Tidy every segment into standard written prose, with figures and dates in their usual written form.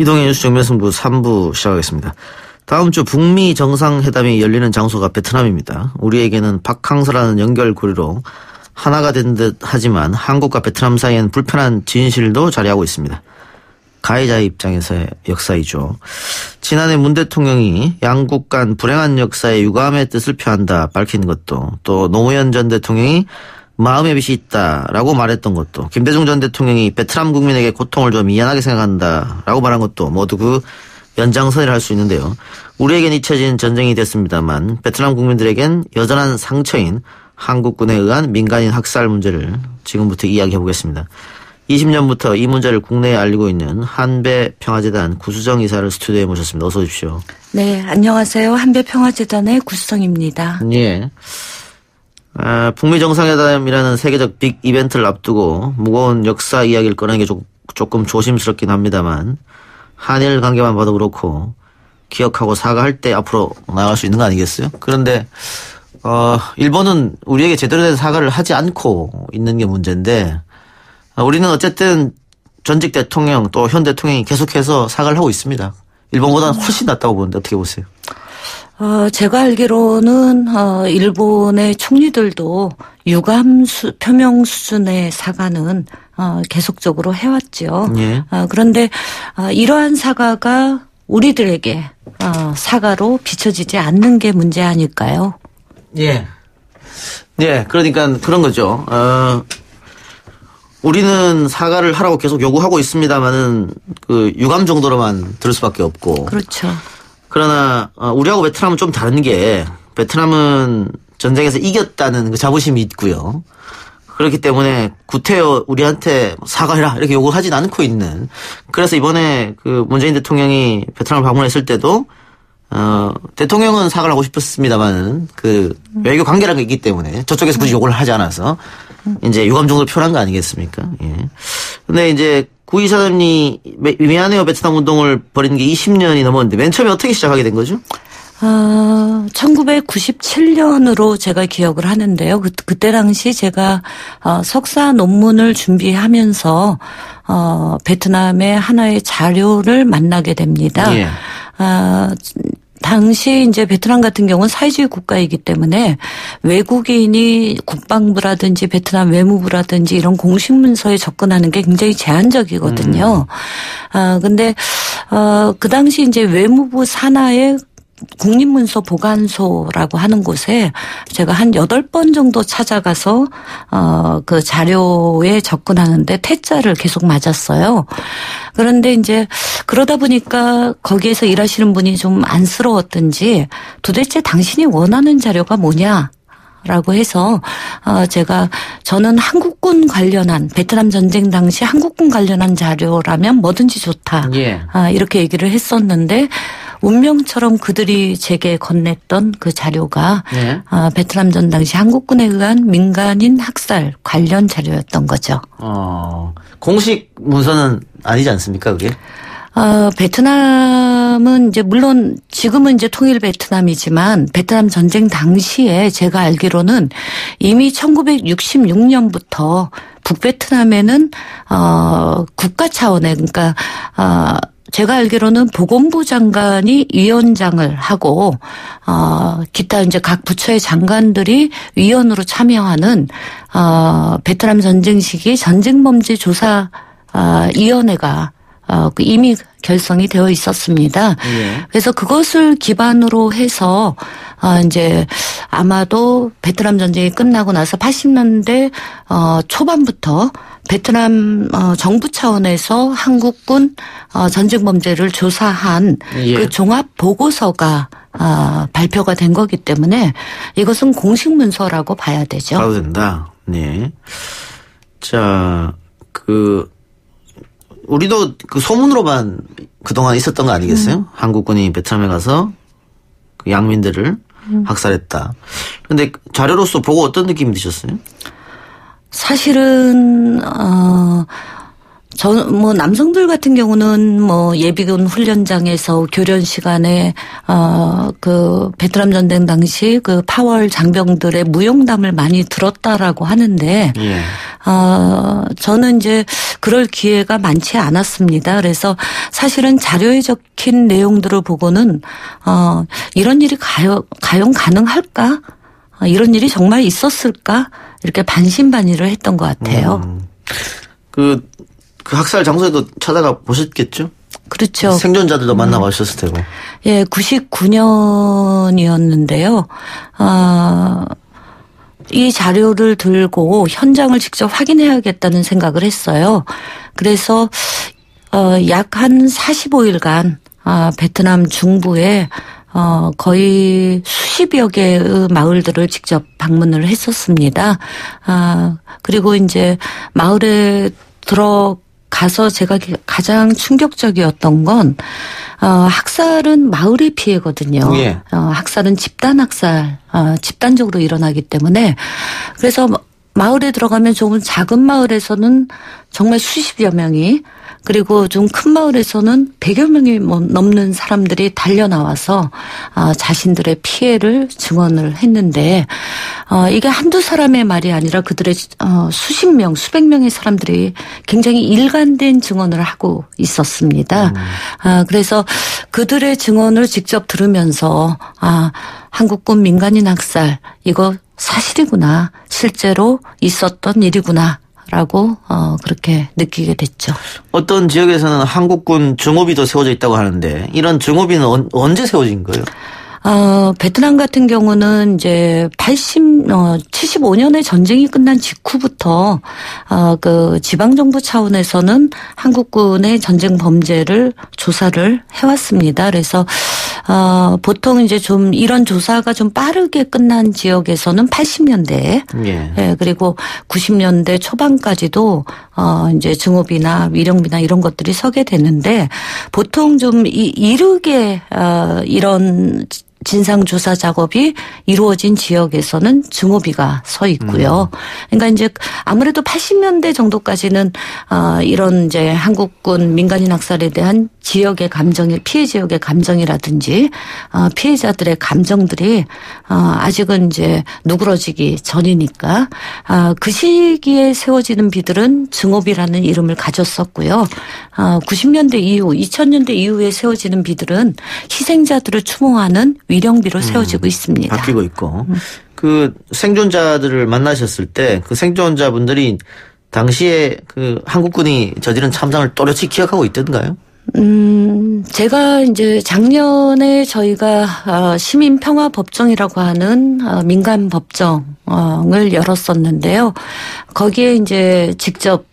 이동의 뉴스 정면승부 3부 시작하겠습니다. 다음 주 북미 정상회담이 열리는 장소가 베트남입니다. 우리에게는 박항서라는 연결고리로 하나가 된 듯 하지만 한국과 베트남 사이에는 불편한 진실도 자리하고 있습니다. 가해자의 입장에서의 역사이죠. 지난해 문 대통령이 양국 간 불행한 역사에 유감의 뜻을 표한다 밝힌 것도, 또 노무현 전 대통령이 마음의 빚이 있다라고 말했던 것도, 김대중 전 대통령이 베트남 국민에게 고통을 좀 미안하게 생각한다라고 말한 것도 모두 그 연장선이라 할 수 있는데요. 우리에겐 잊혀진 전쟁이 됐습니다만 베트남 국민들에겐 여전한 상처인 한국군에 의한 민간인 학살 문제를 지금부터 이야기해 보겠습니다. 20년부터 이 문제를 국내에 알리고 있는 한배평화재단 구수정 이사를 스튜디오에 모셨습니다. 어서 오십시오. 네, 안녕하세요. 한배평화재단의 구수정입니다. 예. 북미 정상회담이라는 세계적 빅 이벤트를 앞두고 무거운 역사 이야기를 꺼내는 게 조금 조심스럽긴 합니다만 한일 관계만 봐도 그렇고 기억하고 사과할 때 앞으로 나아갈 수 있는 거 아니겠어요? 그런데 일본은 우리에게 제대로 된 사과를 하지 않고 있는 게 문제인데 우리는 어쨌든 전직 대통령 또 현 대통령이 계속해서 사과를 하고 있습니다. 일본보다는 훨씬 낫다고 보는데 어떻게 보세요? 제가 알기로는 일본의 총리들도 유감 표명 수준의 사과는 계속적으로 해왔죠. 예. 그런데 이러한 사과가 우리들에게 사과로 비춰지지 않는 게 문제 아닐까요? 예. 예, 그러니까 그런 거죠. 우리는 사과를 하라고 계속 요구하고 있습니다만은 그 유감 정도로만 들을 수밖에 없고. 그렇죠. 그러나 우리하고 베트남은 좀 다른 게 베트남은 전쟁에서 이겼다는 그 자부심이 있고요. 그렇기 때문에 구태여 우리한테 사과해라 이렇게 요구하진 않고 있는. 그래서 이번에 그 문재인 대통령이 베트남을 방문했을 때도 대통령은 사과를 하고 싶었습니다만은 그 외교 관계라는 게 있기 때문에 저쪽에서 굳이 요구를 하지 않아서 이제 유감 정도를 표현한 거 아니겠습니까? 예. 근데 이제 구 이사장이 미안해요 베트남 운동을 벌이는 게 20년이 넘었는데 맨 처음에 어떻게 시작하게 된 거죠? 1997년으로 제가 기억을 하는데요. 그때 당시 제가 석사 논문을 준비하면서 베트남의 하나의 자료를 만나게 됩니다. 예. 당시 이제 베트남 같은 경우는 사회주의 국가이기 때문에 외국인이 국방부라든지 베트남 외무부라든지 이런 공식 문서에 접근하는 게 굉장히 제한적이거든요. 근데 그 당시 이제 외무부 산하에 국립문서 보관소라고 하는 곳에 제가 한 8번 정도 찾아가서 그 자료에 접근하는데 퇴짜를 계속 맞았어요. 그런데 이제 그러다 보니까 거기에서 일하시는 분이 좀 안쓰러웠던지 도대체 당신이 원하는 자료가 뭐냐? 라고 해서 저는 한국군 관련한 베트남 전쟁 당시 한국군 관련한 자료라면 뭐든지 좋다. 예. 이렇게 얘기를 했었는데 운명처럼 그들이 제게 건넸던 그 자료가 예. 베트남 전 당시 한국군에 의한 민간인 학살 관련 자료였던 거죠. 공식 문서는 아니지 않습니까, 그게? 베트남은 이제 물론 지금은 이제 통일 베트남이지만 베트남 전쟁 당시에 제가 알기로는 이미 1966년부터 북베트남에는 국가 차원의 그러니까 제가 알기로는 보건부 장관이 위원장을 하고 기타 이제 각 부처의 장관들이 위원으로 참여하는 베트남 전쟁 시기 전쟁 범죄 조사 위원회가 이미 결성이 되어 있었습니다. 예. 그래서 그것을 기반으로 해서 이제 아마도 베트남 전쟁이 끝나고 나서 80년대 초반부터 베트남 정부 차원에서 한국군 전쟁 범죄를 조사한 예. 그 종합 보고서가 발표가 된 거기 때문에 이것은 공식 문서라고 봐야 되죠. 봐도 된다. 네. 자, 우리도 그 소문으로만 그동안 있었던 거 아니겠어요? 한국군이 베트남에 가서 그 양민들을 학살했다. 그런데 자료로서 보고 어떤 느낌이 드셨어요? 사실은 남성들 같은 경우는 예비군 훈련장에서 교련 시간에, 그 베트남 전쟁 당시 그 파월 장병들의 무용담을 많이 들었다라고 하는데, 예. 저는 이제 그럴 기회가 많지 않았습니다. 그래서 사실은 자료에 적힌 내용들을 보고는, 이런 일이 과연 가능할까? 이런 일이 정말 있었을까? 이렇게 반신반의를 했던 것 같아요. 그 학살 장소에도 찾아가 보셨겠죠? 그렇죠. 생존자들도 만나보셨을 테고. 예, 99년이었는데요. 이 자료를 들고 현장을 직접 확인해야겠다는 생각을 했어요. 그래서 약 한 45일간 베트남 중부에 거의 수십여 개의 마을들을 직접 방문을 했었습니다. 그리고 이제 마을에 들어가서 제가 가장 충격적이었던 건, 학살은 마을의 피해거든요. 예. 학살은 집단 학살, 집단적으로 일어나기 때문에. 그래서 마을에 들어가면 조금 작은 마을에서는 정말 수십여 명이, 그리고 좀 큰 마을에서는 100여 명이 넘는 사람들이 달려나와서 자신들의 피해를 증언을 했는데, 이게 한두 사람의 말이 아니라 그들의 수십 명, 수백 명의 사람들이 굉장히 일관된 증언을 하고 있었습니다. 그래서 그들의 증언을 직접 들으면서 한국군 민간인 학살, 이거 사실이구나, 실제로 있었던 일이구나 라고 그렇게 느끼게 됐죠. 어떤 지역에서는 한국군 증오비도 세워져 있다고 하는데, 이런 증오비는 언제 세워진 거예요? 베트남 같은 경우는 이제 75년에 전쟁이 끝난 직후부터 그 지방정부 차원에서는 한국군의 전쟁 범죄를 조사를 해왔습니다. 그래서 보통 이제 좀 이런 조사가 좀 빠르게 끝난 지역에서는 80년대에, 예. 예, 그리고 90년대 초반까지도 이제 증오비나 위령비나 이런 것들이 서게 되는데, 보통 좀 이르게 이런 진상조사 작업이 이루어진 지역에서는 증오비가 서 있고요. 그러니까 이제 아무래도 80년대 정도까지는 이런 이제 한국군 민간인 학살에 대한 지역의 감정이, 피해 지역의 감정이라든지 피해자들의 감정들이 아직은 이제 누그러지기 전이니까 그 시기에 세워지는 비들은 증오비라는 이름을 가졌었고요. 90년대 이후, 2000년대 이후에 세워지는 비들은 희생자들을 추모하는 위령비로 세워지고 있습니다. 바뀌고 있고. 그 생존자들을 만나셨을 때 그 생존자분들이 당시에 그 한국군이 저지른 참상을 또렷이 기억하고 있던가요? 제가 이제 작년에 저희가 시민평화법정이라고 하는 민간 법정을 열었었는데요. 거기에 이제 직접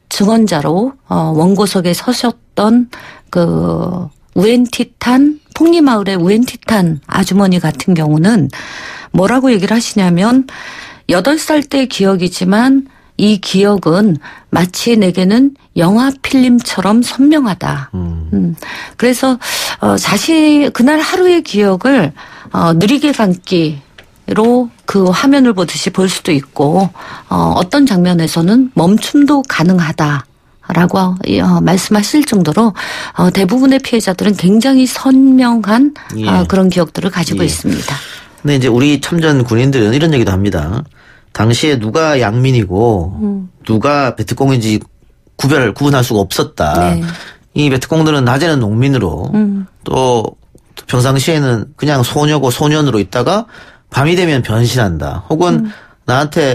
증언자로 원고석에 서셨던 그 우엔티탄, 폭리마을의 우엔티탄 아주머니 같은 경우는 뭐라고 얘기를 하시냐면, 8살 때 기억이지만 이 기억은 마치 내게는 영화 필름처럼 선명하다. 그래서 그날 하루의 기억을 느리게 감기로 그 화면을 보듯이 볼 수도 있고, 어떤 장면에서는 멈춤도 가능하다. 라고 말씀하실 정도로 대부분의 피해자들은 굉장히 선명한 그런 기억들을 가지고 있습니다. 근데 이제 우리 참전 군인들은 이런 얘기도 합니다. 당시에 누가 양민이고 누가 베트콩인지 구분할 수가 없었다. 네. 이 베트콩들은 낮에는 농민으로 또 평상시에는 그냥 소녀고 소년으로 있다가 밤이 되면 변신한다. 혹은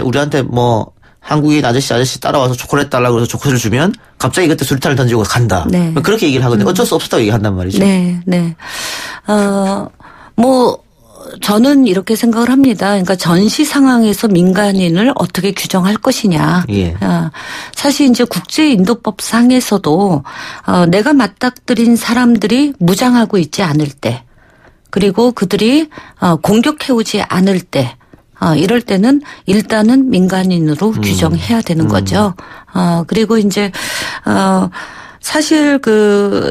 우리한테 뭐 한국인 아저씨 따라와서 초콜릿 달라고 해서 초콜릿을 주면 갑자기 그때 수류탄을 던지고 간다. 네. 그렇게 얘기를 하거든요. 어쩔 수 없었다고 얘기한단 말이죠. 네, 네. 저는 이렇게 생각을 합니다. 그러니까 전시 상황에서 민간인을 어떻게 규정할 것이냐. 예. 사실 이제 국제인도법상에서도 내가 맞닥뜨린 사람들이 무장하고 있지 않을 때, 그리고 그들이 공격해오지 않을 때, 이럴 때는 일단은 민간인으로 규정해야 되는 거죠. 그리고 이제 사실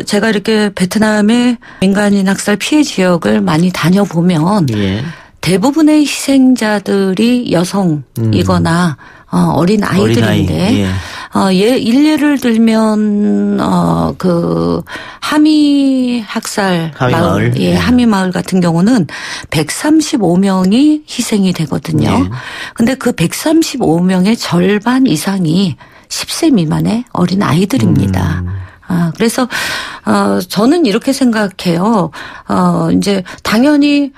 제가 이렇게 베트남의 민간인 학살 피해 지역을 많이 다녀보면 예. 대부분의 희생자들이 여성이거나 어린 아이들인데 일례를 들면, 그, 하미 학살. 마을. 예, 하미 마을 같은 경우는 135명이 희생이 되거든요. 네. 근데 그 135명의 절반 이상이 10세 미만의 어린 아이들입니다. 그래서, 저는 이렇게 생각해요. 이제 당연히,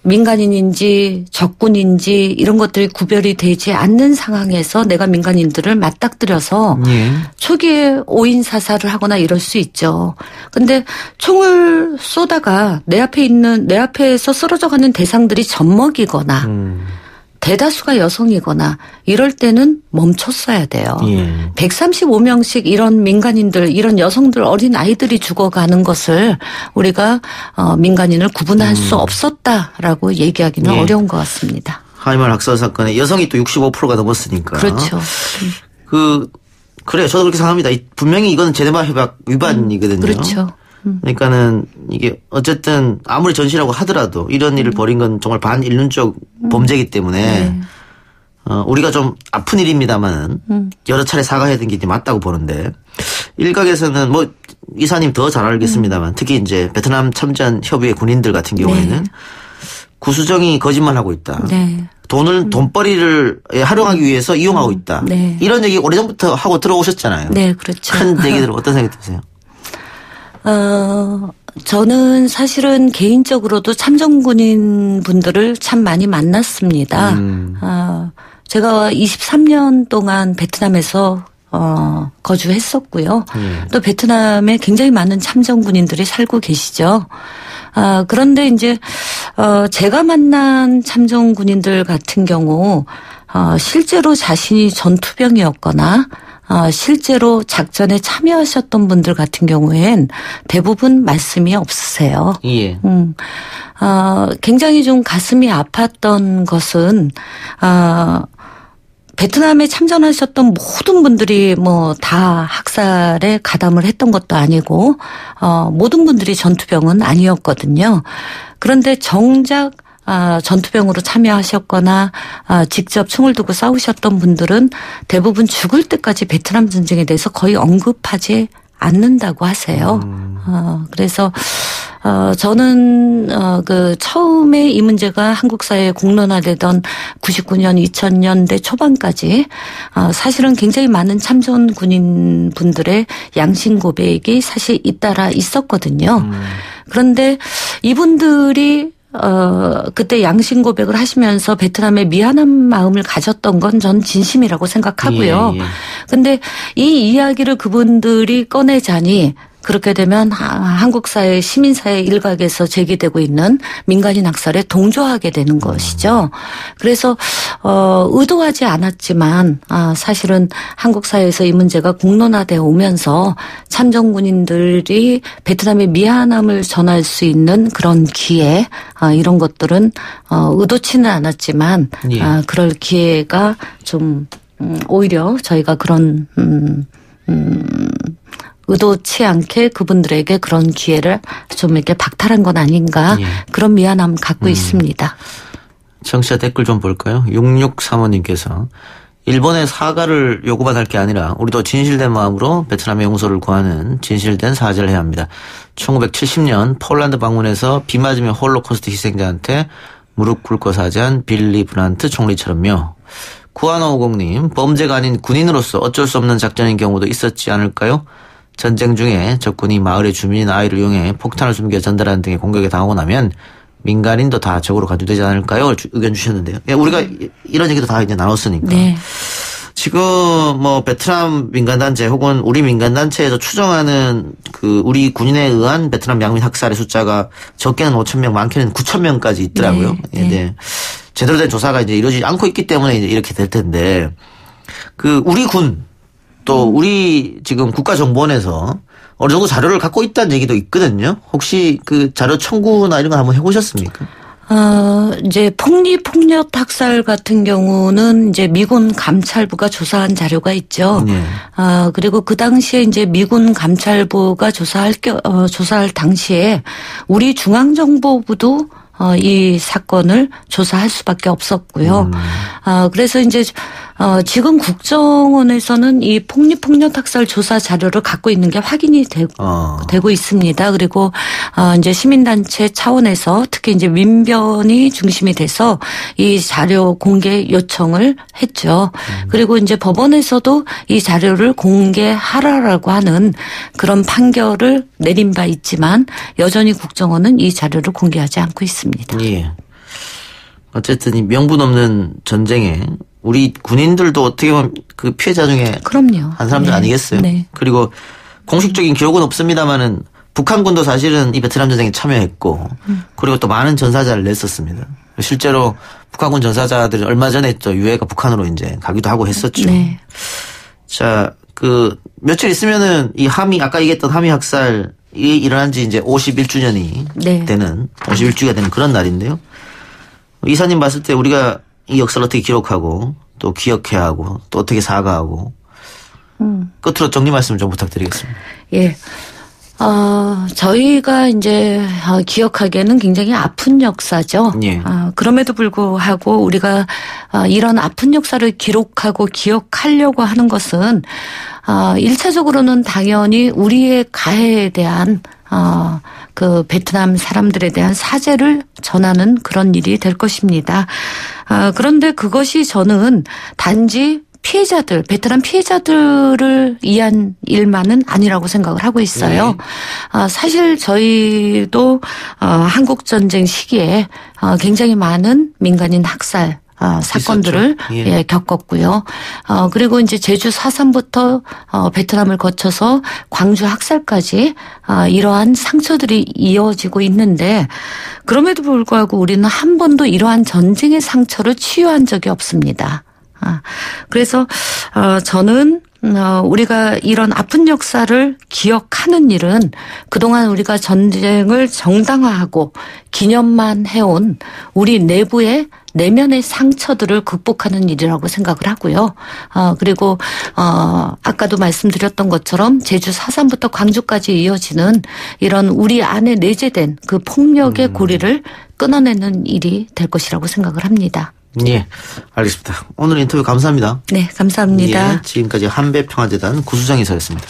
민간인인지 적군인지 이런 것들이 구별이 되지 않는 상황에서 내가 민간인들을 맞닥뜨려서 예. 초기에 오인 사살을 하거나 이럴 수 있죠. 근데 총을 쏘다가 내 앞에서 쓰러져가는 대상들이 젖먹이거나 대다수가 여성이거나 이럴 때는 멈췄어야 돼요. 예. 135명씩 이런 민간인들, 이런 여성들, 어린 아이들이 죽어가는 것을 우리가 민간인을 구분할 수 없었다라고 얘기하기는 예. 어려운 것 같습니다. 하이말 학살 사건에 여성이 또 65%가 넘었으니까. 그렇죠. 그래요. 저도 그렇게 생각합니다. 분명히 이거는 제네바 협약 위반이거든요. 그렇죠. 그러니까는 이게 어쨌든 아무리 전시라고 하더라도 이런 일을 벌인 건 정말 반인륜적 범죄이기 때문에 우리가 좀 아픈 일입니다만 여러 차례 사과해야 되는 게 맞다고 보는데 일각에서는 뭐 이사님 더 잘 알겠습니다만 특히 이제 베트남 참전 협의회 군인들 같은 경우에는 구수정이 거짓말하고 있다. 네. 돈벌이를 활용하기 위해서 이용하고 있다. 네. 이런 얘기 오래전부터 하고 들어오셨잖아요. 네, 그렇죠. 큰 얘기들 어떤 생각이 드세요? 저는 사실은 개인적으로도 참전군인 분들을 참 많이 만났습니다. 제가 23년 동안 베트남에서 거주했었고요. 또 베트남에 굉장히 많은 참전군인들이 살고 계시죠. 그런데 이제 제가 만난 참전군인들 같은 경우 실제로 자신이 전투병이었거나 실제로 작전에 참여하셨던 분들 같은 경우엔 대부분 말씀이 없으세요. 예. 굉장히 좀 가슴이 아팠던 것은 베트남에 참전하셨던 모든 분들이 뭐 다 학살에 가담을 했던 것도 아니고 모든 분들이 전투병은 아니었거든요. 그런데 정작 전투병으로 참여하셨거나 직접 총을 두고 싸우셨던 분들은 대부분 죽을 때까지 베트남 전쟁에 대해서 거의 언급하지 않는다고 하세요. 그래서 저는 그 처음에 이 문제가 한국 사회에 공론화되던 99년 2000년대 초반까지 사실은 굉장히 많은 참전 군인 분들의 양심 고백이 사실 잇따라 있었거든요. 그런데 이분들이 그때 양심 고백을 하시면서 베트남에 미안한 마음을 가졌던 건 전 진심이라고 생각하고요. 예, 예. 근데 이 이야기를 그분들이 꺼내자니 그렇게 되면 한국 사회, 시민사회 일각에서 제기되고 있는 민간인 학살에 동조하게 되는 것이죠. 그래서 의도하지 않았지만 사실은 한국 사회에서 이 문제가 공론화되어 오면서 참전군인들이 베트남에 미안함을 전할 수 있는 그런 기회 이런 것들은 의도치는 않았지만 예. 그럴 기회가 좀 오히려 저희가 그런 의도치 않게 그분들에게 그런 기회를 좀 이렇게 박탈한 건 아닌가 예. 그런 미안함 갖고 있습니다. 청취자 댓글 좀 볼까요? 6635님께서 일본의 사과를 요구만 할 게 아니라 우리도 진실된 마음으로 베트남의 용서를 구하는 진실된 사죄를 해야 합니다. 1970년 폴란드 방문해서 비 맞으며 홀로코스트 희생자한테 무릎 꿇고 사죄한 빌리 브란트 총리처럼요. 9150님 범죄가 아닌 군인으로서 어쩔 수 없는 작전인 경우도 있었지 않을까요? 전쟁 중에 적군이 마을의 주민인 아이를 이용해 폭탄을 숨겨 전달하는 등의 공격에 당하고 나면 민간인도 다 적으로 간주되지 않을까요? 의견 주셨는데요. 우리가 이런 얘기도 다 이제 나눴으니까. 네. 지금 뭐 베트남 민간단체 혹은 우리 민간단체에서 추정하는 그 우리 군인에 의한 베트남 양민 학살의 숫자가 적게는 5,000명, 많게는 9,000명까지 있더라고요. 네. 네. 네. 제대로 된 조사가 이제 이루어지지 않고 있기 때문에 이제 이렇게 될 텐데 그 우리 군 또 우리 지금 국가정보원에서 어느 정도 자료를 갖고 있다는 얘기도 있거든요. 혹시 그 자료 청구나 이런 거 한번 해보셨습니까? 이제 폭력 학살 같은 경우는 이제 미군 감찰부가 조사한 자료가 있죠. 네. 그리고 그 당시에 이제 미군 감찰부가 조사할 당시에 우리 중앙정보부도 이 사건을 조사할 수밖에 없었고요. 그래서 이제 지금 국정원에서는 이 폭력학살 조사 자료를 갖고 있는 게 확인이 되고 있습니다. 그리고 이제 시민단체 차원에서 특히 이제 민변이 중심이 돼서 이 자료 공개 요청을 했죠. 그리고 이제 법원에서도 이 자료를 공개하라라고 하는 그런 판결을 내린 바 있지만 여전히 국정원은 이 자료를 공개하지 않고 있습니다. 예. 어쨌든 이 명분 없는 전쟁에 우리 군인들도 어떻게 보면 그 피해자 중에 그럼요. 한 사람들 네. 아니겠어요? 네. 그리고 공식적인 기록은 없습니다만은 북한군도 사실은 이 베트남 전쟁에 참여했고 그리고 또 많은 전사자를 냈었습니다. 실제로 북한군 전사자들이 얼마 전에 또 유해가 북한으로 이제 가기도 하고 했었죠. 네. 자, 며칠 있으면은 이 아까 얘기했던 함의 학살이 일어난 지 이제 51주년이 네. 되는 51주기가 되는 그런 날인데요. 이사님 봤을 때 우리가 이 역사를 어떻게 기록하고 또 기억해야 하고 또 어떻게 사과하고 끝으로 정리 말씀 좀 부탁드리겠습니다. 예. 저희가 이제 기억하기에는 굉장히 아픈 역사죠. 예. 그럼에도 불구하고 우리가 이런 아픈 역사를 기록하고 기억하려고 하는 것은 1차적으로는 당연히 우리의 가해에 대한 그 베트남 사람들에 대한 사죄를 전하는 그런 일이 될 것입니다. 그런데 그것이 저는 단지 피해자들, 베트남 피해자들을 위한 일만은 아니라고 생각을 하고 있어요. 사실 저희도 한국전쟁 시기에 굉장히 많은 민간인 학살 사건들을 예, 겪었고요. 그리고 이제 제주 4.3부터 베트남을 거쳐서 광주 학살까지 이러한 상처들이 이어지고 있는데 그럼에도 불구하고 우리는 한 번도 이러한 전쟁의 상처를 치유한 적이 없습니다. 그래서 저는 우리가 이런 아픈 역사를 기억하는 일은 그동안 우리가 전쟁을 정당화하고 기념만 해온 우리 내면의 상처들을 극복하는 일이라고 생각을 하고요. 그리고 아까도 말씀드렸던 것처럼 제주 4.3부터 광주까지 이어지는 이런 우리 안에 내재된 그 폭력의 고리를 끊어내는 일이 될 것이라고 생각을 합니다. 예, 알겠습니다. 오늘 인터뷰 감사합니다. 네, 감사합니다. 예, 지금까지 한배평화재단 구수정 이사였습니다.